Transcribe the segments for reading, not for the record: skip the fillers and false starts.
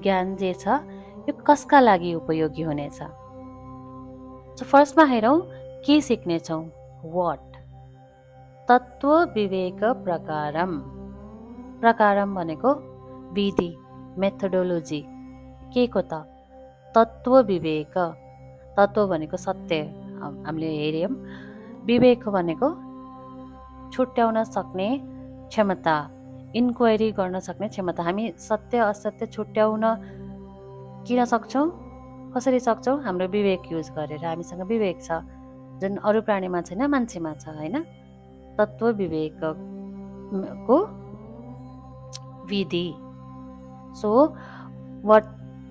ज्ञान जे छ यो कसका लागि उपयोगी हुनेछ। सो फर्स्टमा हेरौँ के सिक्नेछौँ। व्हाट, तत्व विवेक प्रकारम। प्रकारम भनेको विधि, मेथोडोलोजी। के को त तत्व विवेक। तत्व भनेको सत्य हामीले हेर्यौँ। विवेक भनेको छुट्याउन सक्ने क्षमता, इन्क्वायरी गर्न सक्ने क्षमता। हामी सत्य असत्य छुट्याउन किन सक्छौँ, कसरी सक्छौँ? हाम्रो विवेक युज गरेर। हामीसँग विवेक छ जुन अरू प्राणीमा छैन, मान्छेमा छ होइन। तत्व विवेकको विधि। So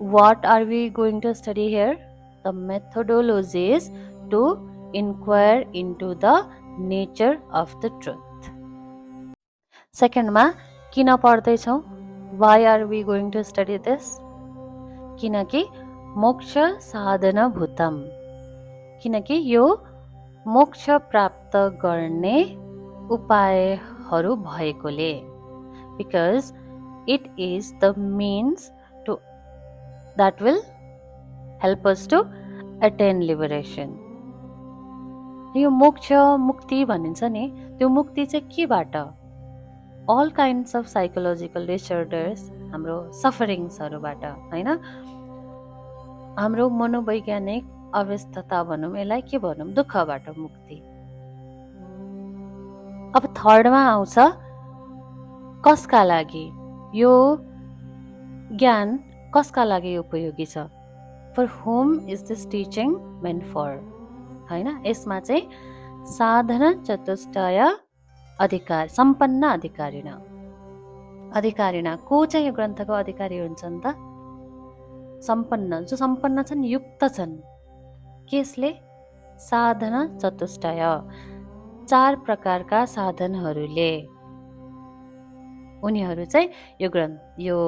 what are we going to study here? The methodologies to inquire into the nature of the truth. सेकेन्डमा किन पढ्दैछौँ? Why are we going to study this? किनकि मोक्ष साधन भूतम। किनकि यो मोक्ष प्राप्त गर्ने उपायहरू भएकोले। Because it is the means to that will help us to attain liberation. यो मोक्ष मुक्ति भनिन्छ नि, त्यो मुक्ति चाहिँ केबाट? all kinds of psychological disorders, हाम्रो सफरिङ्सहरूबाट होइन। हाम्रो मनोवैज्ञानिक अवस्था भनौँ, यसलाई के भनौँ, दुःखबाट मुक्ति। अब थर्डमा आउँछ कसका लागि यो ज्ञान कसका लागि उपयोगी छ। For whom is this teaching meant for होइन। यसमा चाहिँ साधना चतुष्टय अधिकार सम्पन्न अधिकारिणा। अधिकारिणा को चाहिँ यो ग्रन्थको अधिकारी हुन्छन् त? सम्पन्न, जो सम्पन्न छन्, युक्त छन्। केसले? साधना चतुष्टय, 4 प्रकारका साधनहरूले उनीहरू चाहिँ यो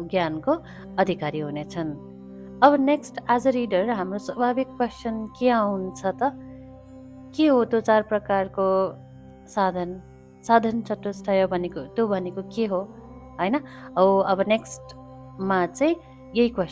ज्ञानको अधिकारी हुनेछन्। अब नेक्स्ट एज अ रिडर हाम्रो स्वाभाविक क्वेसन के आउँछ त? के हो त्यो 4 प्रकारको साधन? साधन चतुष्टय भनेको त्यो भनेको के हो होइन। अब नेक्स्टमा चाहिँ यही क्वेसन